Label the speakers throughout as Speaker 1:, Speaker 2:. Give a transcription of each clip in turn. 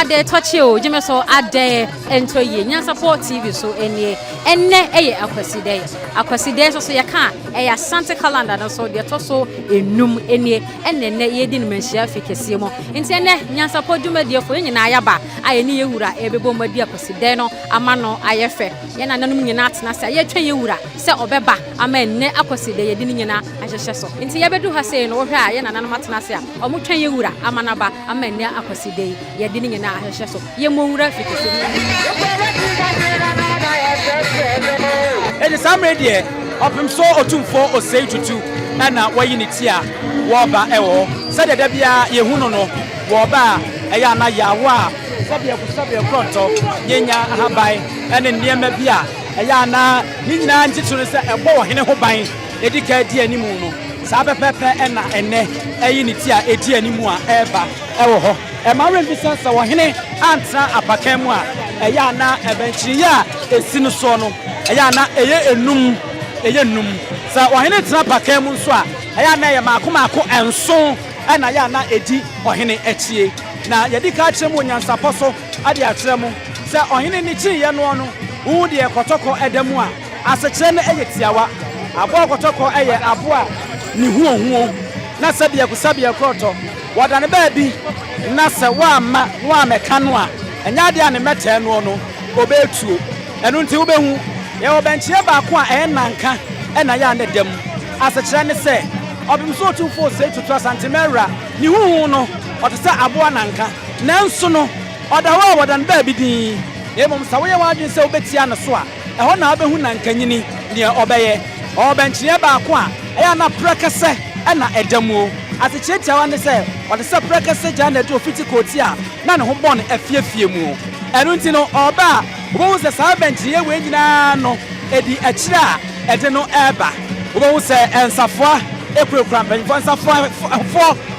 Speaker 1: ade touch you jeme so ade ento ye Nyansapo TV so enie enne eye Akwasidae so ye ka Asante calendar no so de to so enum enie enne ye di nmanhia fikese mo nti enne Nyansapo dwumadie fo nyina ayaba aye ne yewura ebebo madi Akwasidae no ama no ayefe ye na nanum nyina atena se ye twen yewura se obeba ama enne Akwasidae ye di nyina ahyehye so nti ye bedu ha se no wo hwe a ye na nanum atena se a omo twen yewura ama na ba ama enne Akwasidae ye di nyina ahyehye so ye mo wura fikese
Speaker 2: Edi samredie opim so otumfo osei tutu na wayi ne tia woba ewo sede da bia ye hu no woba eya na yawa sabe kronto nyenya haban ene niema bia eya na nyina ntitunu se ebo wo hene ho ban edika di animu no sa pepepe ena ene eyi ne tia edi animu a eba ewo ho e ma rembi sense wo hene antra apakan mu a eya na ebenchiri ya esinu so no eya na eye enum sa ohene tena pakan mu nso a eya na ye maako enso na ya na edi ohene achie na yedi ka kire mu Nyansapo so ade akire mu se ohene ni chi ye no no wu de kotoko edamu a asekire na eye tiawa abo kotoko eye abo a ni huo na se de kusabia kroto wadane ba bi na se wa meka no a enya de ane meta no obetuo enu nti wo behu ye obenchie ba ko a nanka na ya ne dem asekire ne se obimso otumfo se tutu Asantehene ni huhu no otese aboa nanka nanso no odawa wadan ba bi din emom sa woye wadwen se obetia ne so a eho na obehu nanka nyini ne obeye obenchie ba ko a ya na prekese na edamu asechire tiawa ne se otese prekese ja na de ofiti koti a na ne ho bon afiefie mu enu nti no oba wo se sa benchie we nyina no edi akire a ede no eba wo se ensafoa ekura mpanyifo nsafo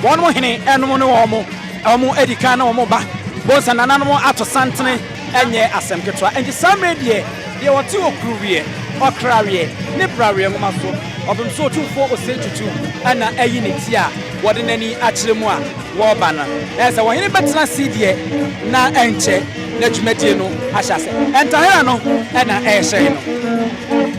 Speaker 2: wono hene enum ne womo edika na womo ba bonsa nananom ato santene enye asemketwa enji samredie de wote okuruwie okrawie ne brawie ngoma so obim so tumfo osetutu ana ayi ne ti a wode nani akire mu a wo ba na ese wo hene betena sidie na enche na dwumadie no ahyase entahera no na ehye no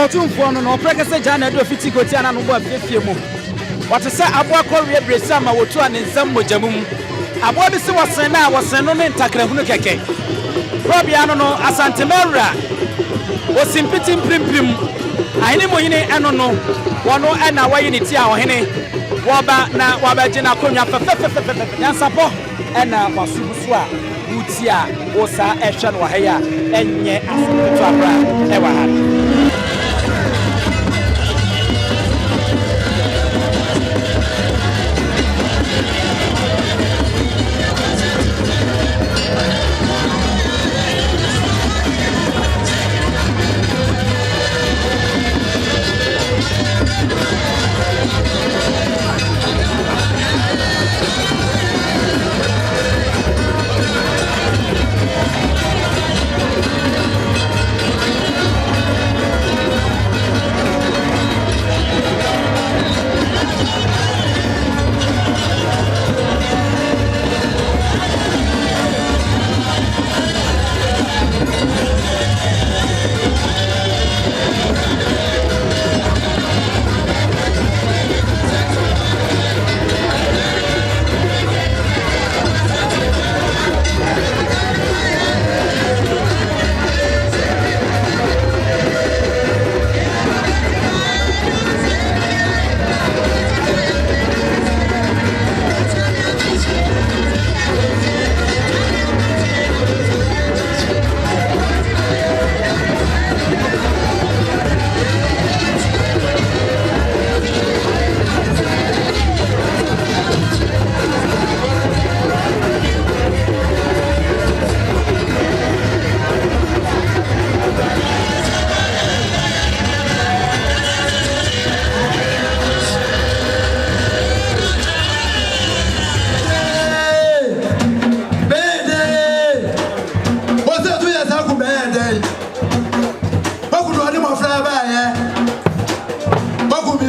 Speaker 2: otumfo no prekese jana do fiti koti ana no bo afefie mu watese aboa korie bresa ma wotu an nsam mojamum aboa bi se wosen na wosen no ne ntakra hunu keke robia no Asantehene osimpiti mprimprim ahene mohine eno no wono na wayi ne ti a ohene woba na wabaje na konwa fefefefefe Nyansapo na wasubusu a wuti a wosa ehwe no wahaya enye asepetu abra ewa ha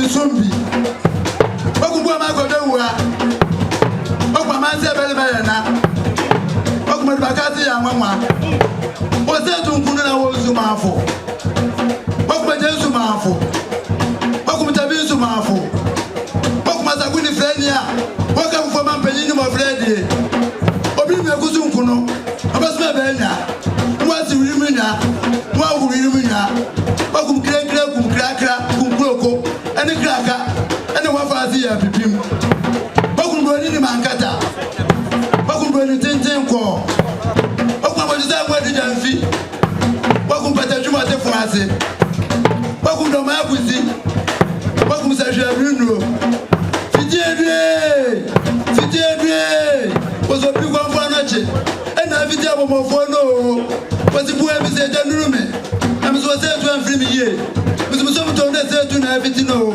Speaker 3: Sumbi. Okuma Godowa. Okuma Belena. Okuma Bakati Yamama. Was there to Kuna was Zumafo? Okuma Zumafo. Okuma Tabi Zumafo. Okuma Saguni Frenia. Welcome from Ampelino of Lady. Obibi Kuzunkuno. Abasma Bena. What's Rimina? What will Rimina? Okum Krakra, Kum Krakra, Kum Kroko, and the Kraka, and the Wafazia Pipim. Okum Bonini Mankata. Okum Bonini Tinko. Okum was that what did I see? Okum Patajuma de France. Okum Domakuzi. Okum Saja Bruno. Fidie was a big one for noche. And I video of Mofono was the boy with a gentleman. I'm so sad to have free here. Mr. Some told us to have it to know.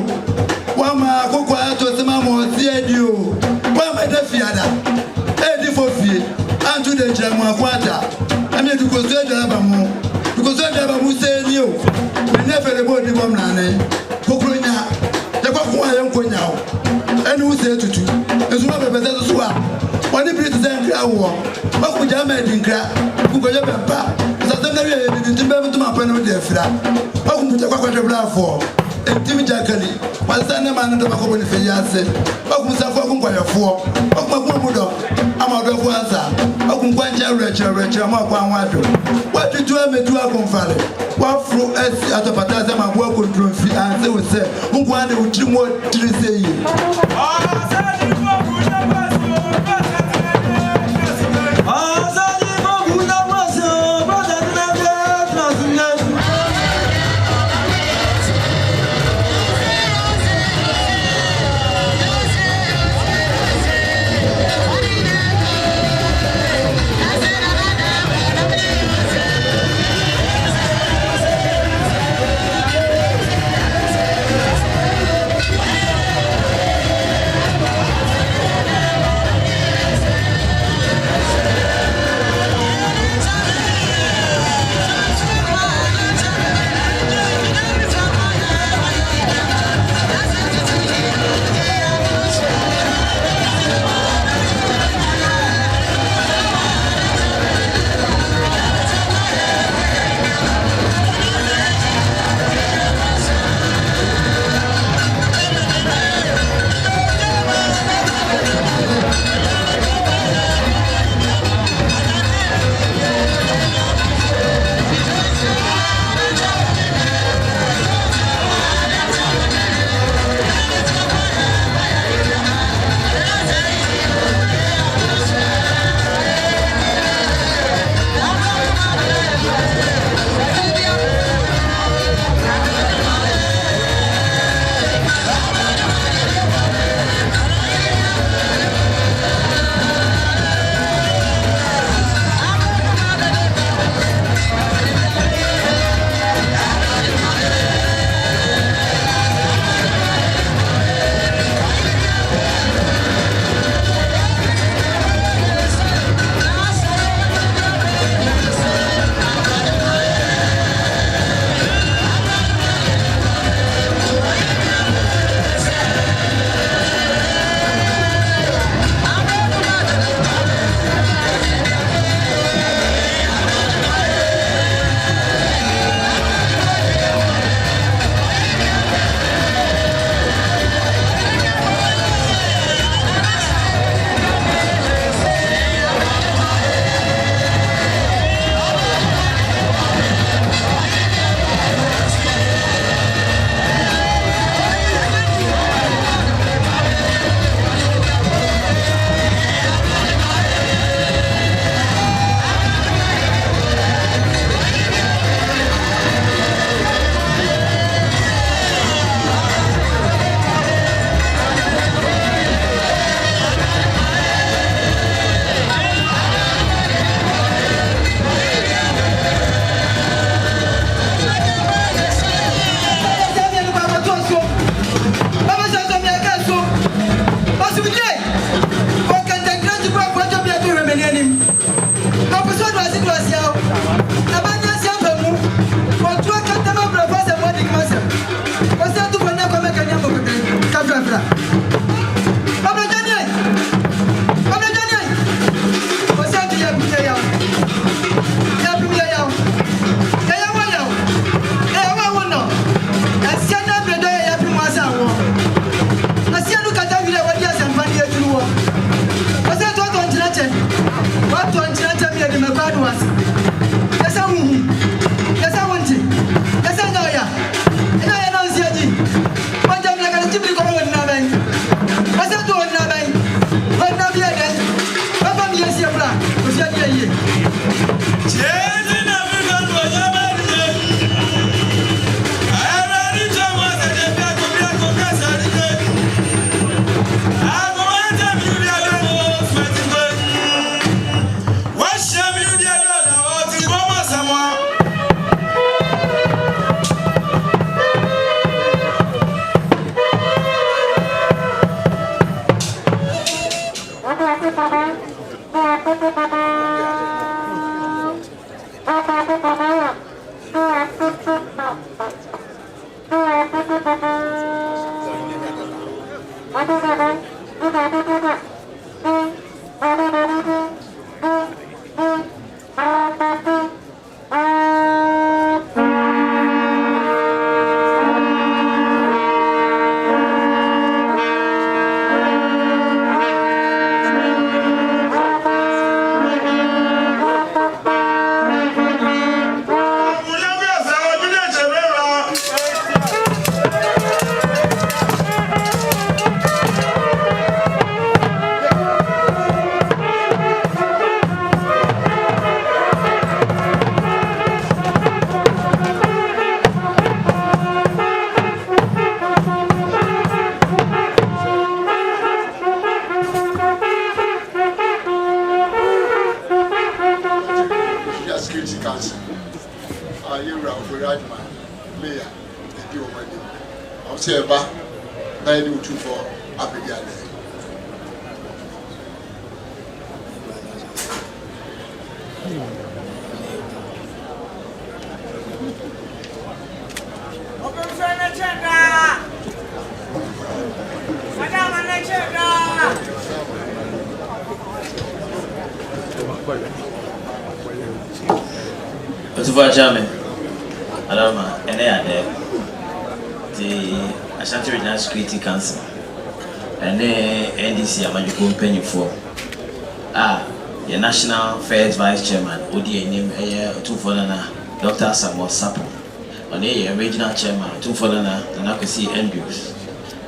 Speaker 3: Wama Cocoa to the Mamma, CIDO. Wama the Fiada. Eddie for fear. And to the German quarter. I mean, to go to the Alabama. Because I never would say you. We never about the woman. Cocoa. The Cocoa young Cocoa. And who said to you? As one of the better swap. When the British and crowd war. What would you make in crap? Who got your papa? Didn't remember to my pen with their flat. How could you talk about for? And Timmy Jackally, my son and man of the Macoban Fiancé. How could I walk by a four? How could I'm out of answer. How could one Richard, I'm up one water. What did you have me to a confide? What fruit as at a patas and work with Druffy and they would say, who wanted with you more to say.
Speaker 4: The Asante Regional Security Council and NDC Amajuku Penny for the National Affairs Vice Chairman ODNM 2 Dr. Nyansapo on the Regional Chairman 2 Akwasidae Andrews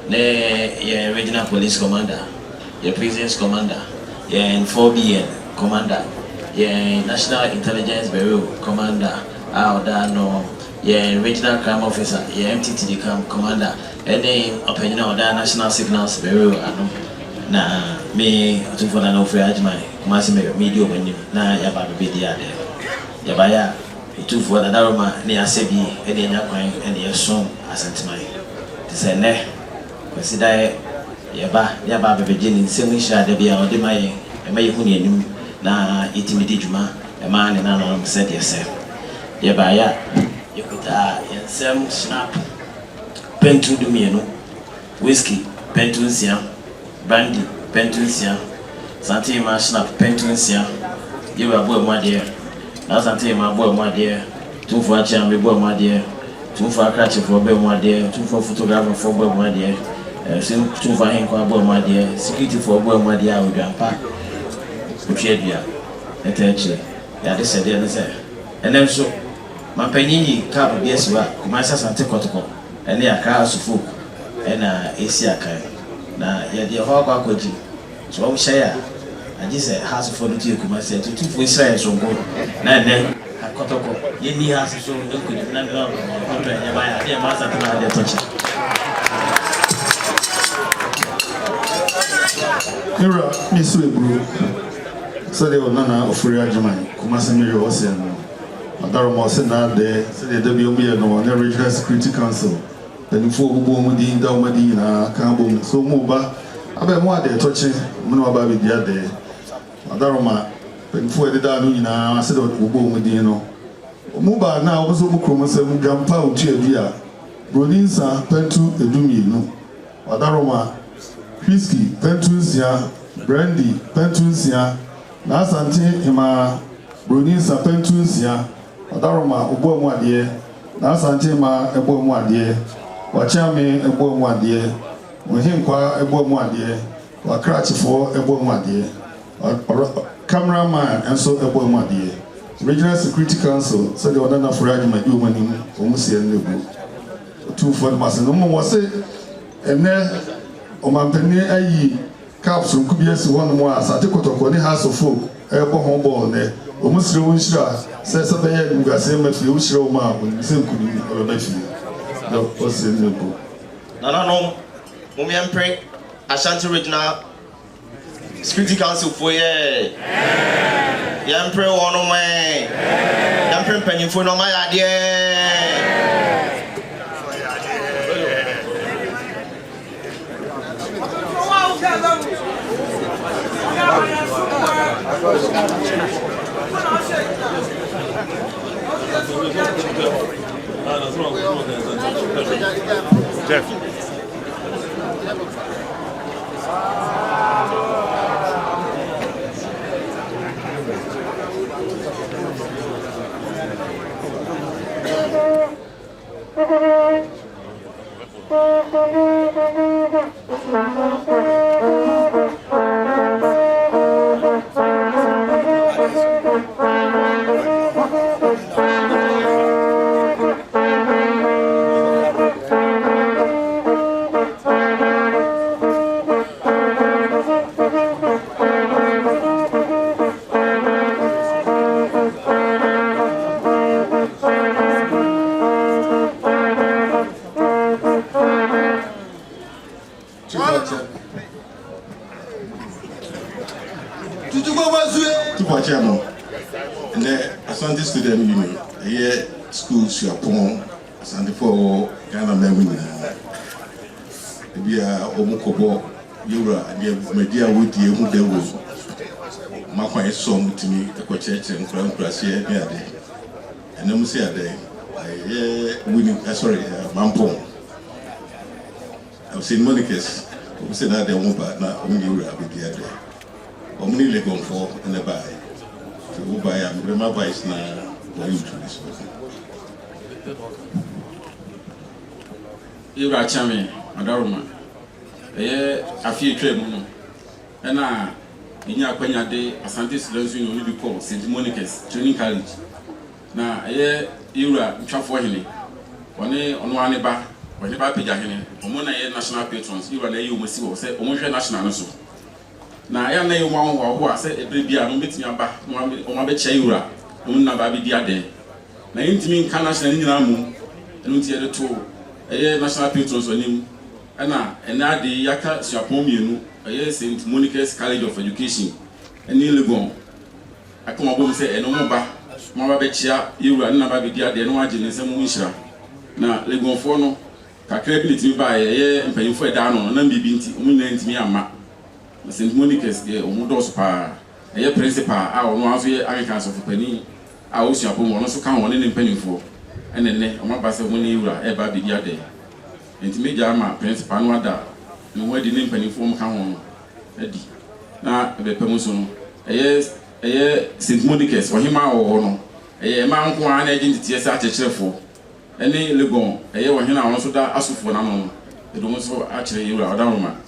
Speaker 4: the Regional Police Commander the Prisons Commander the 4BN Commander the National Intelligence Bureau Commander Regional Crime Officer, MTTD Commander, and then opinion of the National Signals Bureau. Na me to for an offer my massive media when you na yaba be the other. Yabaya, to for the Daroma near Sebi, and then Yakwan and your song Asantehene. To say ne, Akwasidae yaba beginning singing shade be out of my and may you na itimidi juma, a man and another said yourself. Yabaya. Some snap, pentu dumieno, whiskey, pentunsia, brandy, pentunsia, Asantehene snap, pentunsia, you are boy, my dear. Asante, my boy, my dear. 2 for a chamber, boy, my dear. 2 for a catcher for boy, my dear. 2 for photographer for boy, my dear. 2 for him, boy, my dear. Security for boy, my dear, with grandpa. Uchedia, attention. Yeah, this said, and then so. Mampanyini ka BS wa kumasa Asante kotoko ene aka asufo ena esi aka na ye de ho akwa kwaji so wo hye aji se hasufo no tie kumasa tutufu Israel so ngo na ne kotoko ye ni hasufo no kudi na no kontra nya ba ya de ma Asante na de tochi
Speaker 3: Mira misu ebru so de onana ofuri ajuman kumasa miri ose no Adaroma said that the WMB no the Regional Security Council. Then for Bumudi, Daumadina, Cambum, so Muba, Abe Moa de touching Munoba with the other. Adaroma, when for the Danuna, said Bumudino. Muba now was Umukum, Grandpa, Chia, Brodinsa, Pentu, Edumino. Adaroma, Whiskey, Pentusia, Brandy, Pentusia, Asantehene, Brodinsa, Pentusia. Adaroma ubo mwadie na Asantehene ebo mwadie wachame ebo mwadie muhinkwa ebo mwadie wakrachifo ebo mwadie cameraman enso ebo mwadie Regional Security Council said the order for Rajma Umani omusi enlebu 2 for the mass no mo say ene omampeni ayi capsule kubiesi won mo Asante kotoko ni house of folk ebo hombo ne omusire wonshira sese beye ngase mafi wonshira o ma wonse nkuni obefi do osenebo
Speaker 5: Nana Mumiampre, Asante Regional Security Council for ye. Yampre one way. Yampre penny for no my idea.
Speaker 6: Jeff.
Speaker 7: And the Asante Student Union, a year school Fiaprehene, Asante for Ghana Memory. We are Omukobo, Yura, and the media with you who they will. My song to me, the church and Crown Gracia near day. And I'm say a day, I winning, sorry, Mampong. I've seen Monica's who said that they won't buy now, only you will be the other. Only Legon for and the buy. To buy a remember is now going to this person.
Speaker 8: You are charming, Madame. A few trade, and I, in your Appiah day, Asante Students Union will be called St. Monica's Training College. Now, you are Fiaprehene. On one bar, when you buy Appiah, Omona national patrons, you are a you must say, Omotion National. Na ya na yo wan ho ase ebrebia no betimi aba o ma be chayura o na ba bi dia de na yintimi nka national nyina mu enu tie de to national patrons onim na ena de yaka suapon mienu St. Monica's College of Education eni Legon akoma bom se eno mo ba be chia yura na ba bi dia de no age ne nsem mu nhira na Legon fo no kakra bi litimi ba mpanyimfo eda no na bibi nti o mu na ntimi ama St. Monica's the Omudos pa a principal, our one of the Americans of Penny, I also upon one also count one in penny for, and then on my pass of money, ever be the other. And to me, Jama, principal, no other, no way the name penny form count Eddie. Now, the Pemuson, a year St. Monica's or him or no, a man who are an agent to such a cheerful. Any Legon, a year when he now also that ask for no, it also actually you are down.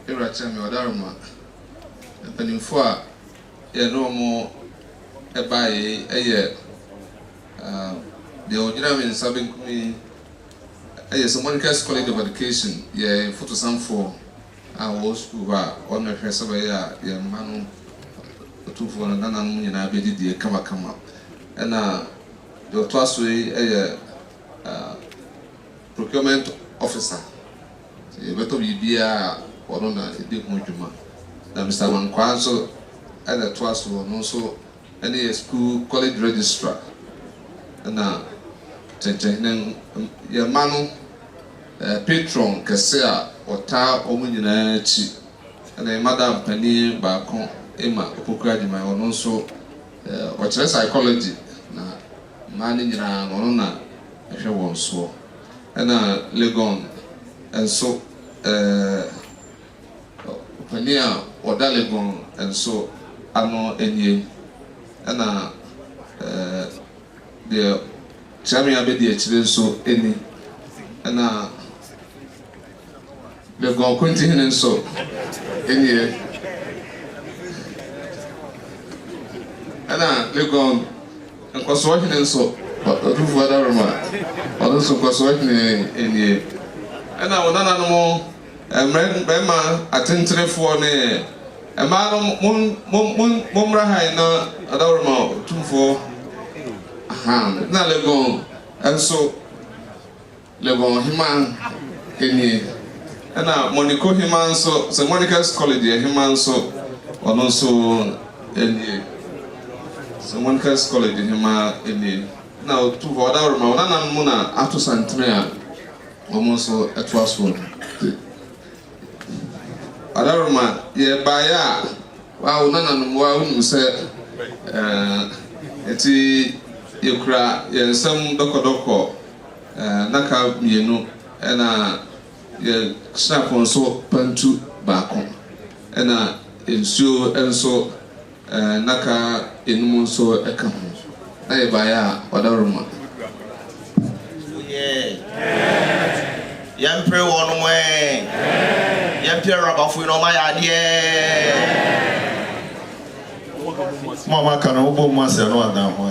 Speaker 9: Chami Odaruma, a pennyfoa, a normal a by a year. The original in Sabin me a Monica's College of Education, ye photo some for our school on the Hesabaya, ye man 2 for an and I did the come up. And the Twasway a procurement officer. You better be a or no, it did Mujuma. Now, Mr. Mankwanso, and the Twas were also any school college registrar. And now, your man, patron, Cassia, or Ta, Omunina, and a Madame Penny Bacon, Emma, Pocadi, my own also, or psychology. Now, managing an honor, if you want so. And Legon, and so, Pania or Legon, and so Ano Enye, and the Chamia Bedi so any, and Legon continue so any, and Legon and Coswatching and so, but the roof of Darama, also Coswatching any, and I will not know. Bema attentive for ne a man Mumra Haina Adorma 2 for na Legon enso Legon hima eni na Monaco hima nso se Monica's College hima nso ono nso eni se Monica's College hima eni na otu voda roma ona na mu na ato santre a omo nso eto aso adaroma ye baya wa ona na no wa unu se eti yekura yensam dokodoko naka mienu na ye snapon so pantu baako na ensuo enso naka enum nso eka ho na ye baya odaroma
Speaker 5: yampre wonu mwe yampre rabafu no ma ya die mama kana ubo mwase no adam ho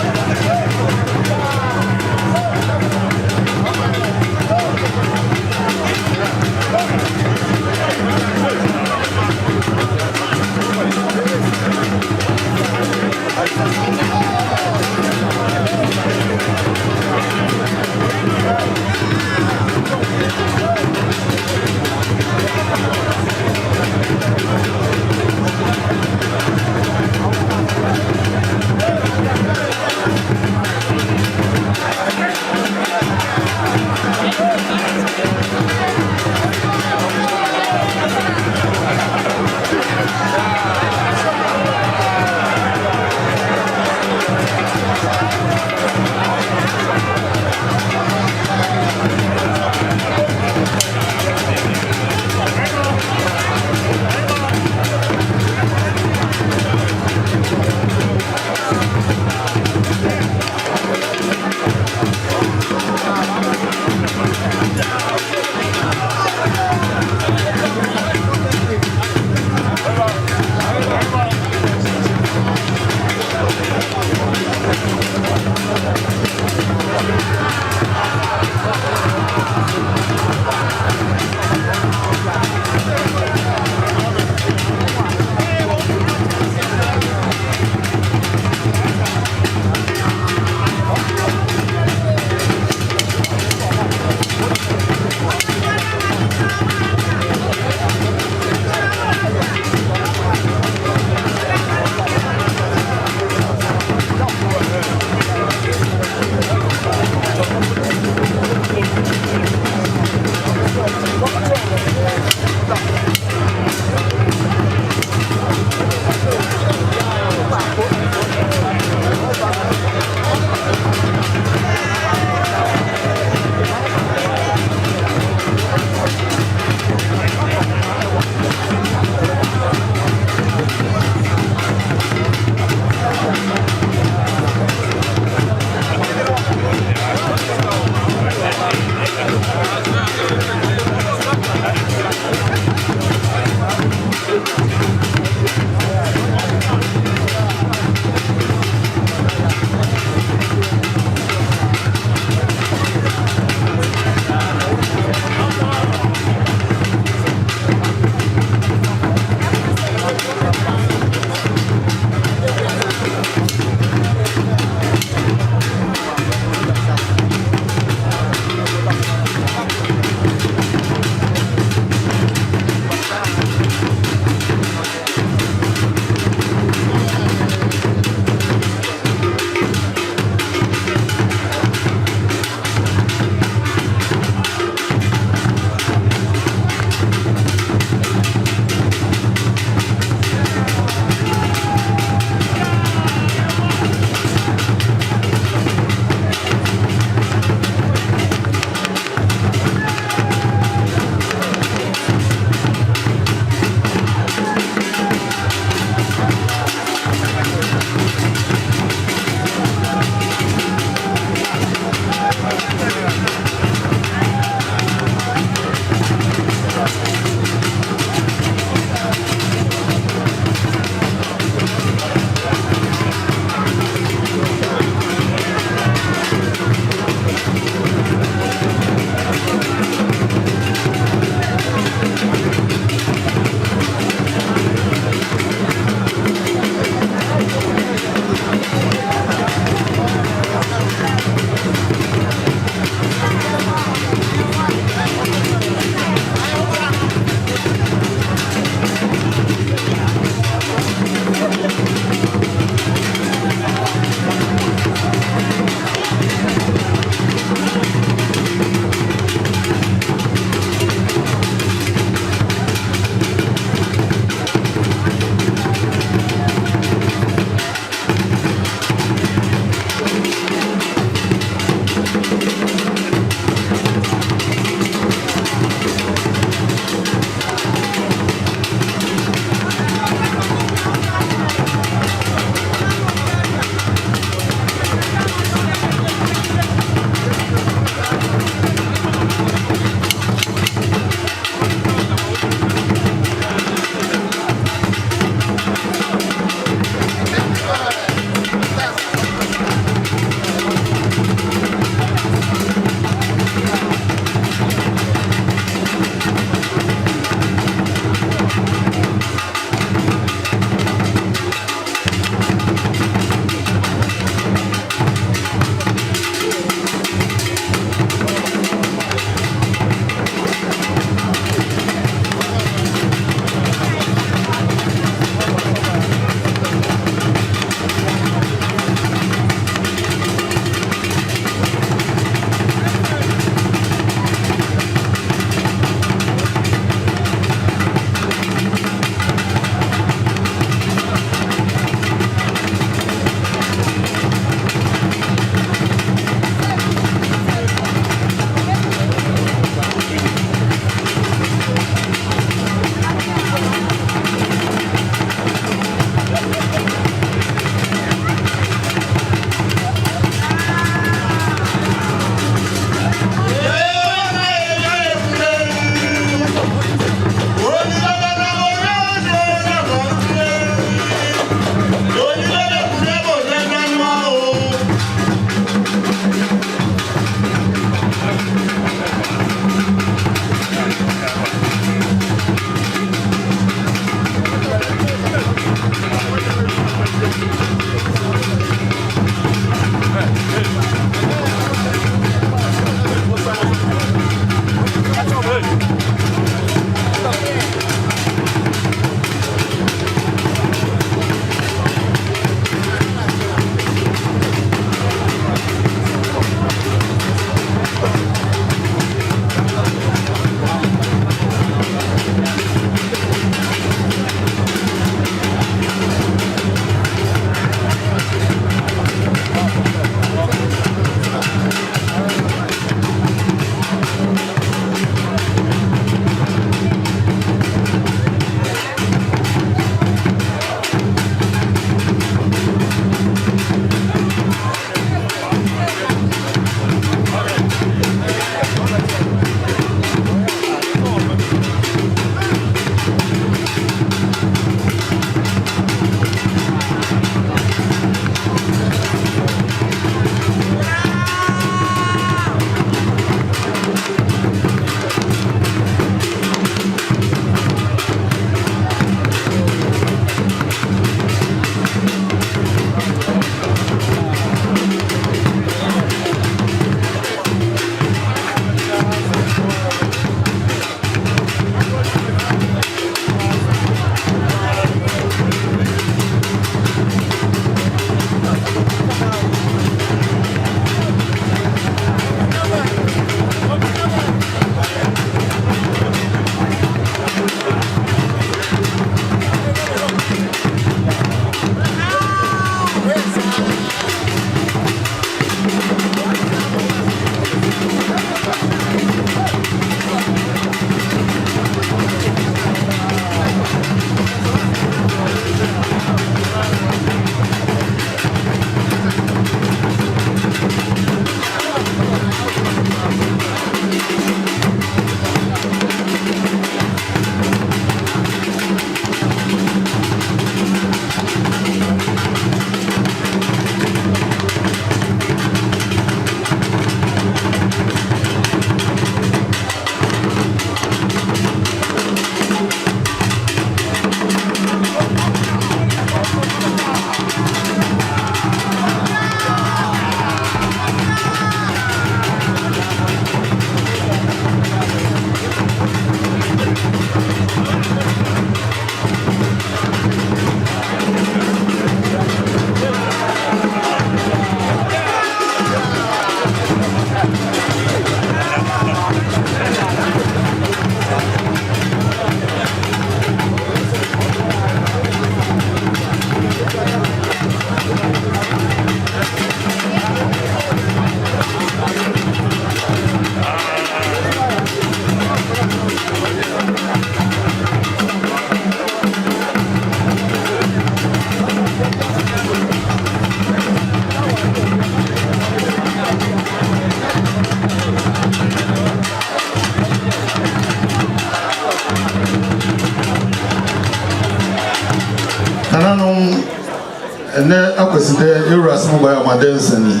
Speaker 3: ene Akwasidae ewura asem by Amadensani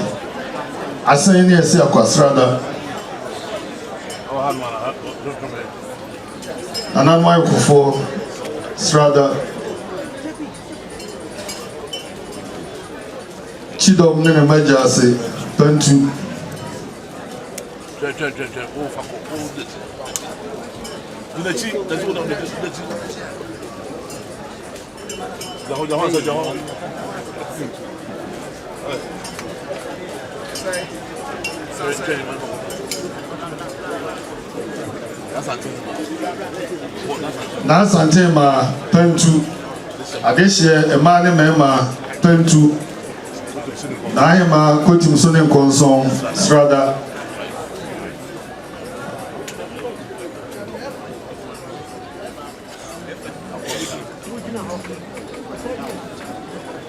Speaker 3: Asantehene esi Akwasidae Ananwai kufo Strada Chidom nene majase Pentu na Asante ma Pentu adehye ema ne mema Pentu na ahe ma kotim so ne nkonson Strada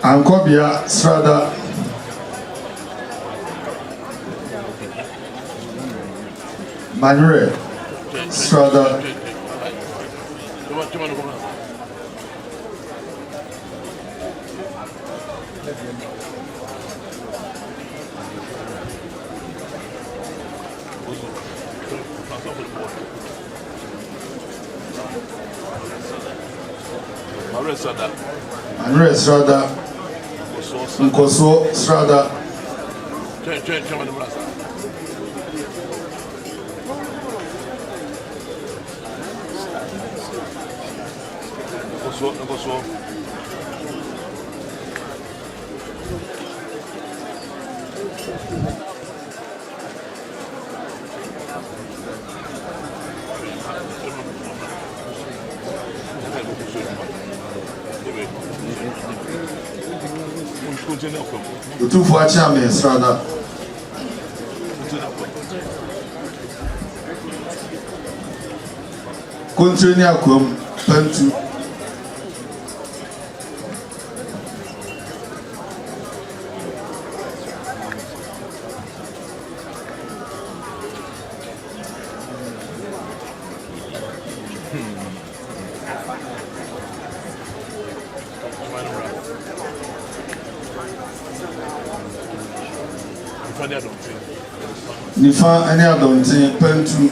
Speaker 3: Ankobia Strada Manure Strada Manure Strada Nkoso Strada Utufu achame Strada Kontreni akom Pentu Nifa any adontin Pentu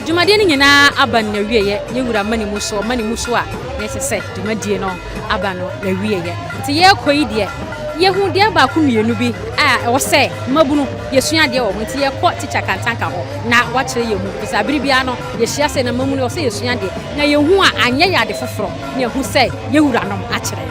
Speaker 1: Jumadie ni nyina aba na wieye yewura mani muso a na sese jumadie no aba no na wieye nti ye koyi de yehu de ba ku mienu bi a wo se mabunu yesua de wo nti ye ko teacher kantanka ho na wa kire yehu bisa biribia no ye hia se na mamunu wo se yesua de na yehu a anye ya de foforo na yehu se yewura no a kire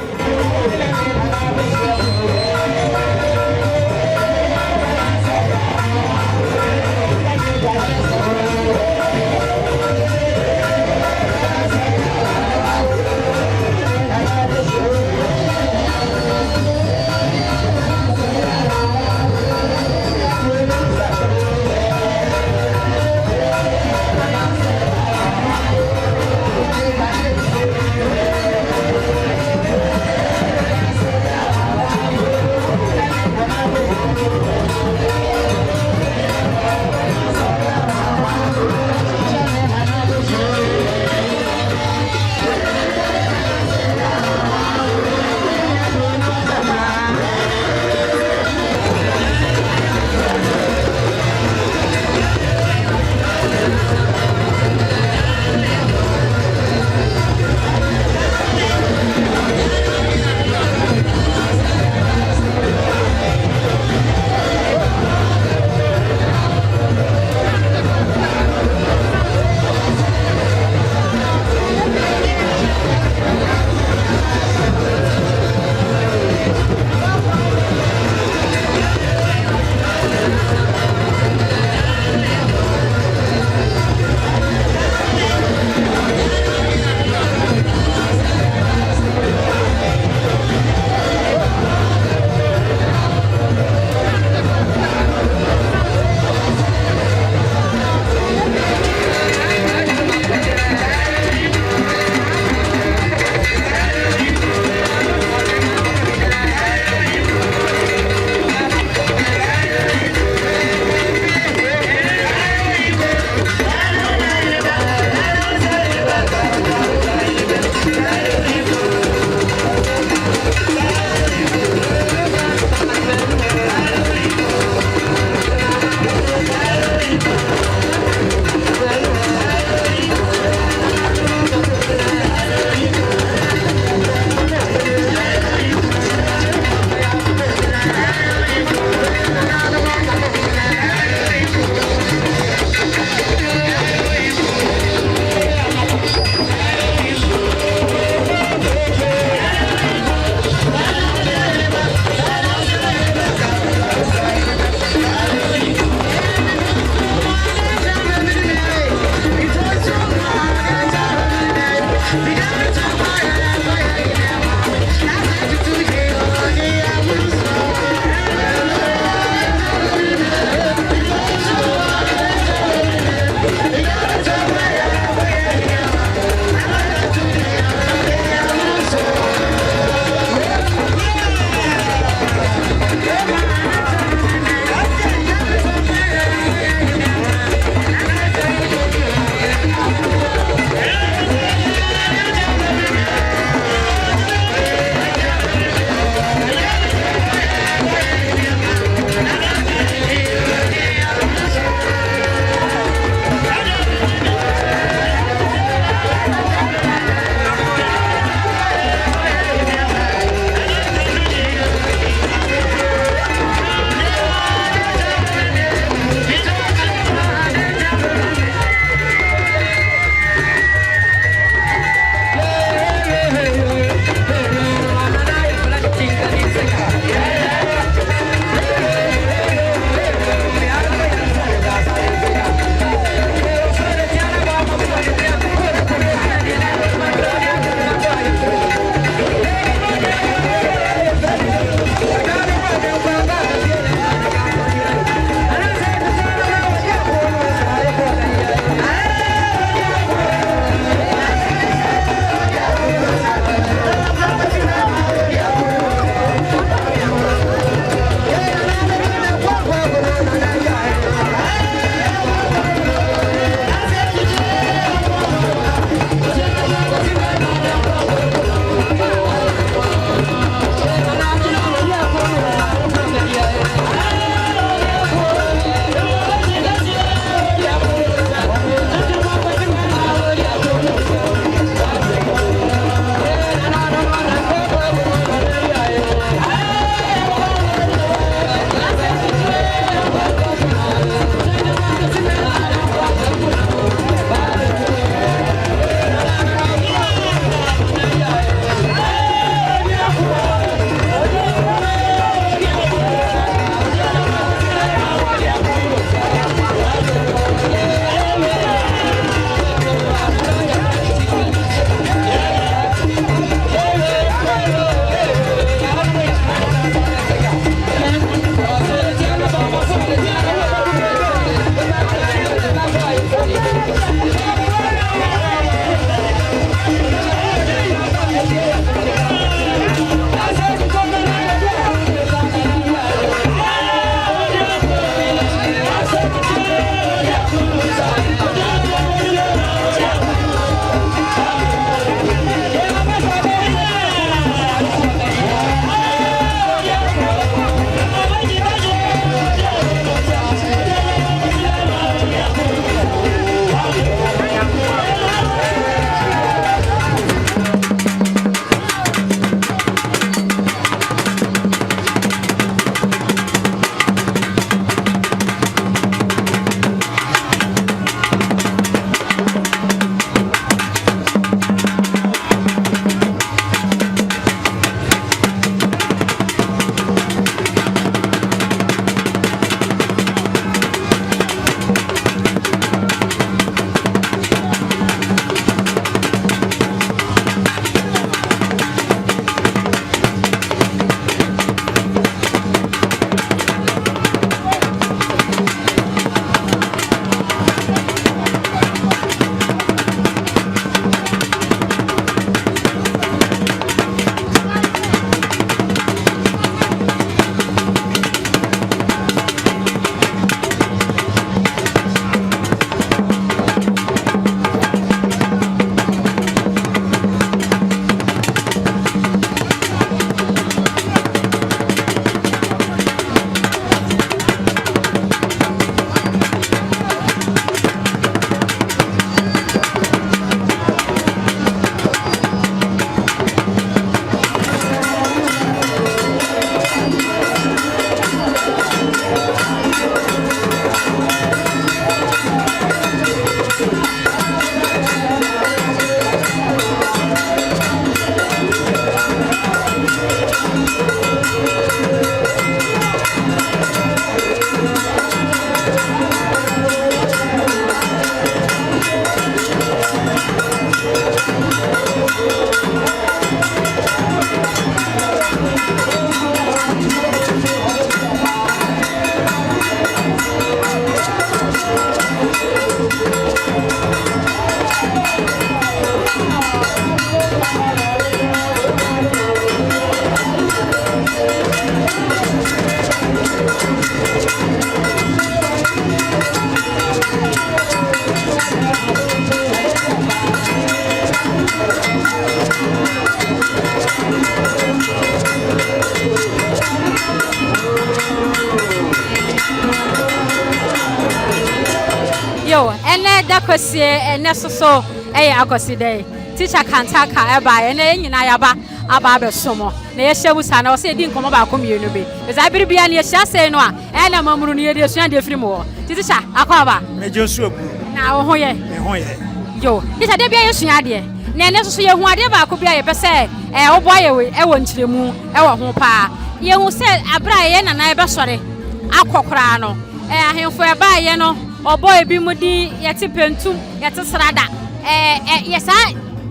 Speaker 1: Yo, ene da kwesi ene soso Akwasidae. Teacher kantaka eba ene nyina yaba aba abesomo. Na ye hyebu sana o se di nkomo ba komienu be. Eza biribia na ye hya se no a ene mamuru ne ye de sua de firi mo. Teacher akwaba.
Speaker 10: Mejo su abu.
Speaker 1: Na wo ho ye.
Speaker 10: Me ho ye.
Speaker 1: Yo, teacher de bia ye sua de. Na ene soso ye hu ade ba ko bia ye pese wo boye we e wo nkyiremu e wo ho pa. Ye hu se abra ye nana ye be sore akokora no. Ahemfo e ba ye no. Obo ebi mudi yete pentum yete srada yesa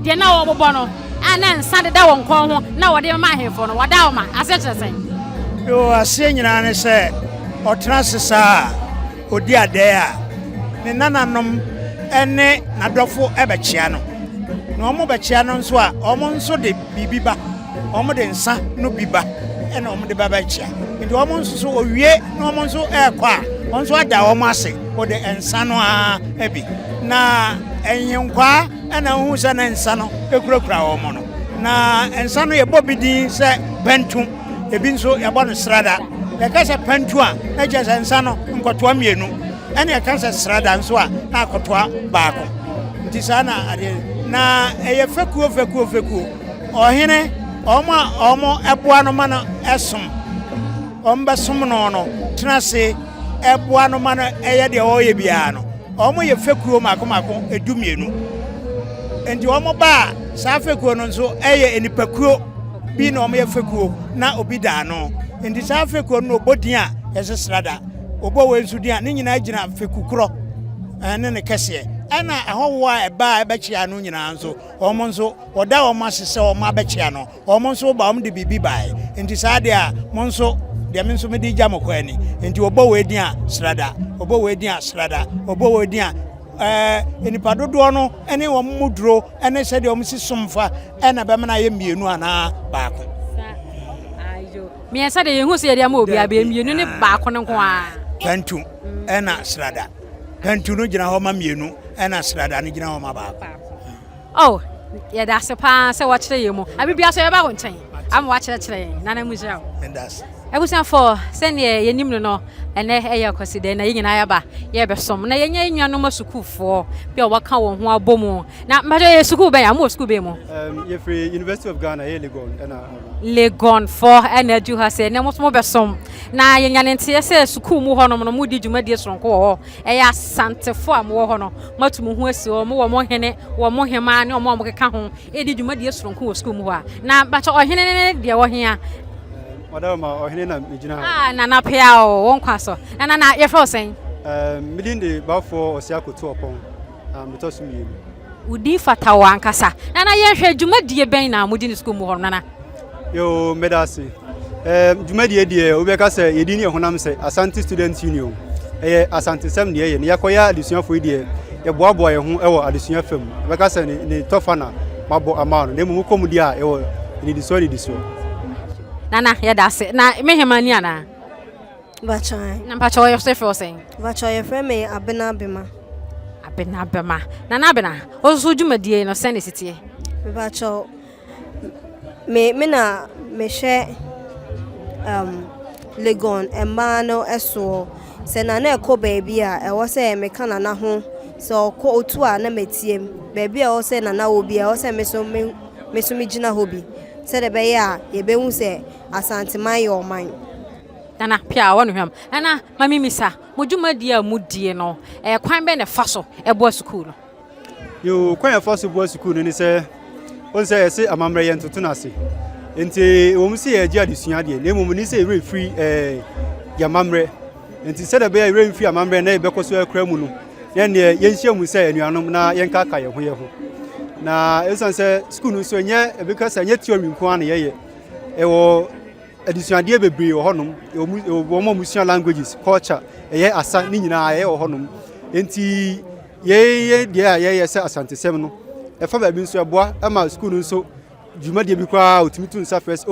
Speaker 1: de na wo bobo no ana nsa de da won kon ho na wo de ma ahefo no wada wo ma asechese
Speaker 10: yo ase nyina ne se otra sesa odi ade a ne nananom ene nadofo ebechia no na omo bechia no nso a omo nso de bibiba omo de nsa no biba ene omo de babechia ndi omo nso owie na omo nso ekwa onso ada omo ase o de ensa no a ebi na enyenkwa ana hu se na ensa no ekurakura omo no na ensa no ye bobidin se pentu ebi nso ye bo no srada le ka se pentu a na je se ensa no nkotoa mienu ene ye ka se srada nso a na akotoa baako nti sana ade na eye fekuo ohene omo eboa no ma no esom omba som no tenase eboa no ma no eye de oye bia no omo ye fekuo mako edumienu enti omo ba sa fekuo no nso eye enipakuo bi na omo ye fekuo na obi da no enti sa fekuo no obodin a yese srada obo we nsu din a ne nyina gina fekukuro ene ne kese ana ahowo a eba ebechia no nyina nso omo nso oda omo asese omo abechia no omo nso ba omo de bibi bai enti sa de a mo nso de me nso me di jam kwani enti obo we din a srada obo we din a srada obo we din a enipa dodo no ene wo muduro ene se de omo si somfa ena be me na ye mienu ana baako
Speaker 1: ayo me se de ye hu se ye de ma obi abe mienu ne baako ne ko a
Speaker 10: pentu ena srada pentu no gina ho ma mienu ena srada no gina ho ma baako
Speaker 1: oh ye da se pa se wa kire ye mu abibia so ye ba wo nchen am wa kire na na mu jira
Speaker 10: ndas
Speaker 1: ebusan for send ye nim no ene Akwasidae na yina ya ba ye be som na yenya nnuano ma sukufo bia waka won ho abomu na mbaje ye suku be ya mo suku be mo
Speaker 11: ye free University of Ghana ye Legon na
Speaker 1: Legon for ene ju ha se ne mo be som na yenya ne nte se suku mu ho no mo di dwuma die soronko ho ya Asante fo am wo ho no matum ho asi wo mo hene wo mo hema ne mo keka ho di dwuma die soronko wo suku mu ho a na bacha ohene ne de wo hia
Speaker 11: Madama ohene na mejina
Speaker 1: na Appiah o won kwaso na ye fro sen
Speaker 11: midin de bafo osiakoto opon metosu mi
Speaker 1: udi fatawa ankasa na ye hwe dwumadie ben na mudi ni school mu ho na
Speaker 11: yo medasi dwumadie die obeka se yedi ni honam se Asante Student Union Asante sem ne ye ne yakoya adesuafo die ye boaboa ye ho ewo adesua fam obeka se ne tofana mabo amano ne mu komudi a ewo ni diso
Speaker 1: Nana ya dase na mehemani ana
Speaker 12: bachai
Speaker 1: na mpacho yo se frosen
Speaker 12: bachai frame abena bema
Speaker 1: nana oso dwumadie no sene sitie
Speaker 12: bacho me na me hwe Legon emano eso se na na ekọ baabi a ewo se me kana na ho so ko otu a na metiem baabi a o se na na obi a o se meso me gina hobi se de be ya ye be hu se Asante man your man
Speaker 1: nana Appiah wonu hwam nana mami misa modwumadie a mudie no kwan be ne faso ebo school no
Speaker 11: yo kwan faso bo school no ni se on se yesi amamre ye ntoto na se enti wo mu se ye gi adesua de na emu ni se re free ya mamre enti se de be ya re free amamre na e be koso akra mu no ye ne ye nhia mu se anuanom na ye nkaka ye ho na esan se school no so nye because nye theory nko an ye ewo adisuade bebre wo honom wo mo musian languages culture ye asa ni nyina ye wo honom enti ye dia ye se asantesem no e fa ba bi nso eboa ama school no so dwumade bi kwa otimitu nsa first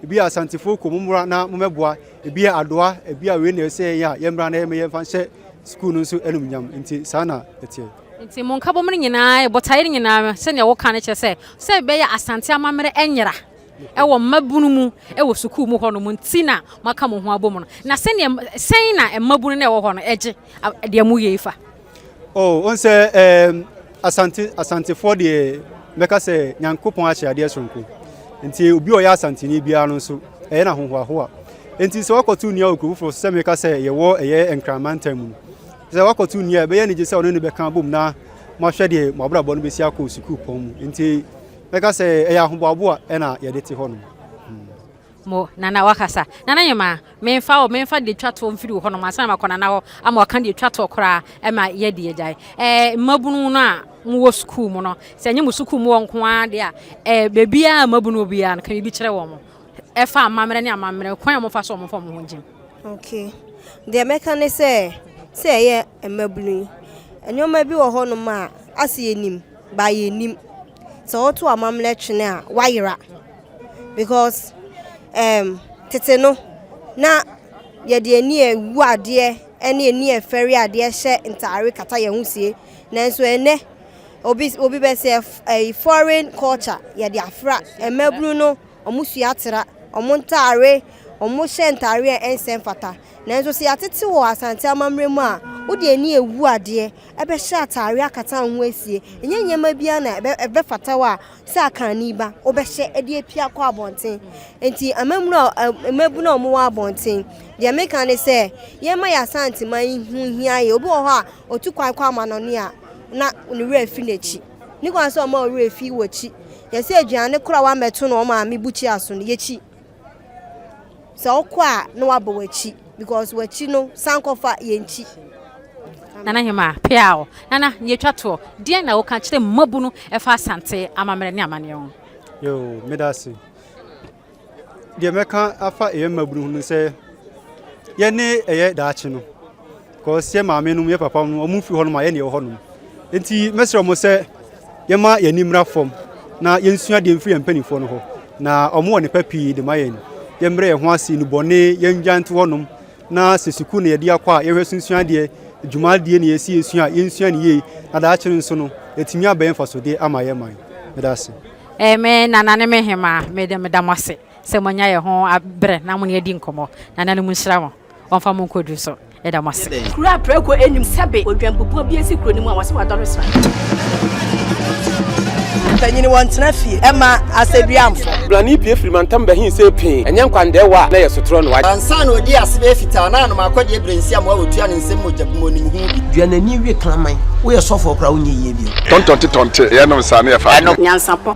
Speaker 11: ebi asantefo ko mumura na mumeboa ebi adoa ebi awe na se ya yemra na ye fa hye school no so enum nyam enti sana etie
Speaker 1: nti mon ka bomre nyina e botaire nyina se ne wo ka ne che se be ya asante amamre enyera e wo mabunu mu e wo school mu hono mu nti na maka mo ho abomu no na se ne sen na e mabunu na e wo hono eje de mu ye ifa
Speaker 11: on se asante for de meka se nyankopon a che ade sonko nti obi o ya asante ni bia no so e na hohoahoa nti se wakotu nia okufo se meka se ye wo eye enkramantam mu se wakotu nia be ye ni je se ono ni be kan bom na mo hwe de mo abrabo no be si akọ school pon mu nti meka se e ya hoboabo a e na ye de te hono
Speaker 1: mo nana wakasa nana nyema memfa de twato mfiri ho no masana makona na ho ama waka de twato kora e ma ye de jai mabunu no a mo school mu no se nyem school mu wonko a de a bebia mabunu obia no kan bi kire wo mo e fa amamre ne amamre kwan mo fa so mo fa mo honjim
Speaker 12: okay de meka ne se ye mabunu enyoma bi wo ho no ma ase enim ba ye enim so to amamre twene a wayira because tete no na ye de ani ewu ade ene ani eferi ade hye ntare kata ye husie nanso ene obi be say a foreign culture ye de afra emabru no omusua atera omontare omhye ntare ensem fata nanso se atete wo asante amamre mu a wo de ani ewu ade ebe hye atare akata ho asie enye nyema bia na ebe fata wa se akani ba obehye ede apia kwa abonten enti amamu na omo wa abonten de meka ne se ye ma ya asante man hu hia ye obi wo ho a otu kwa amanone a na onire afi nachi ni kwa so ma ore afi wachi ye se aduane kura wa meto no ma me buchi aso ne yechi so kwa na wa bo wachi because wachi no sankofa ye nchi
Speaker 1: nana hema piao nana ye twato de na wo ka kire mabunu e fa asante amamre ne amane ho
Speaker 11: yo medasi de meka afa e mabunu no se ye ne eye daachi no ko se maame no ye papa no omu fi ho no ma ye ne ho no enti mesro mo se ye ma ye nimra fom na ye nsua de mfiri empanifo no ho na omo woni papi de ma ye ni ye mre ye ho ase ni bone ye njanto ho no na sesiku na ye de akwa ye hwesunsua de dwumadie ne yesi ensua yensua ne ye na daachi nso no etimi aben faso de ama ye man medasi
Speaker 1: me nana ne me hema me de medamase se monya ye ho abre na mo ne adi nkomo nana ne mu nshira mo onfa mo nkodu so edamase
Speaker 13: kura preko enim sebe odwampopo bi esi kuro ni mu awase wadoro sra tanyini wantena fie ema aseduamfo
Speaker 14: blani pie frimantam behin se pin enya nkwande wa na yesotro no wa
Speaker 15: ansa na odi asebe fita na no makode ebrensi am wa wotua ne nsem mojabumo ni hu
Speaker 14: duanani wie klaman wo ye sofo kra wo nye bi
Speaker 6: tontonte ye no nsa na ye fa
Speaker 13: nyansapo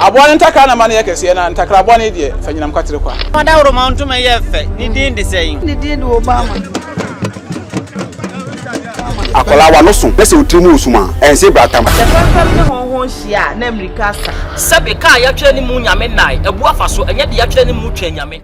Speaker 2: aboa ntaka na mane ye kese na ntakra aboa ne de fanyinam kwatere kwa
Speaker 15: madawro ma ntuma ye fe ni din de sein
Speaker 13: ni din de obama
Speaker 14: akola wa no so pese otrimu osuma ense bratam
Speaker 13: ne honhon hia na amerika sa
Speaker 15: sebe ka ya twa ni mu nyame nai ebu afa so enye de ya twa ni mu twa nyame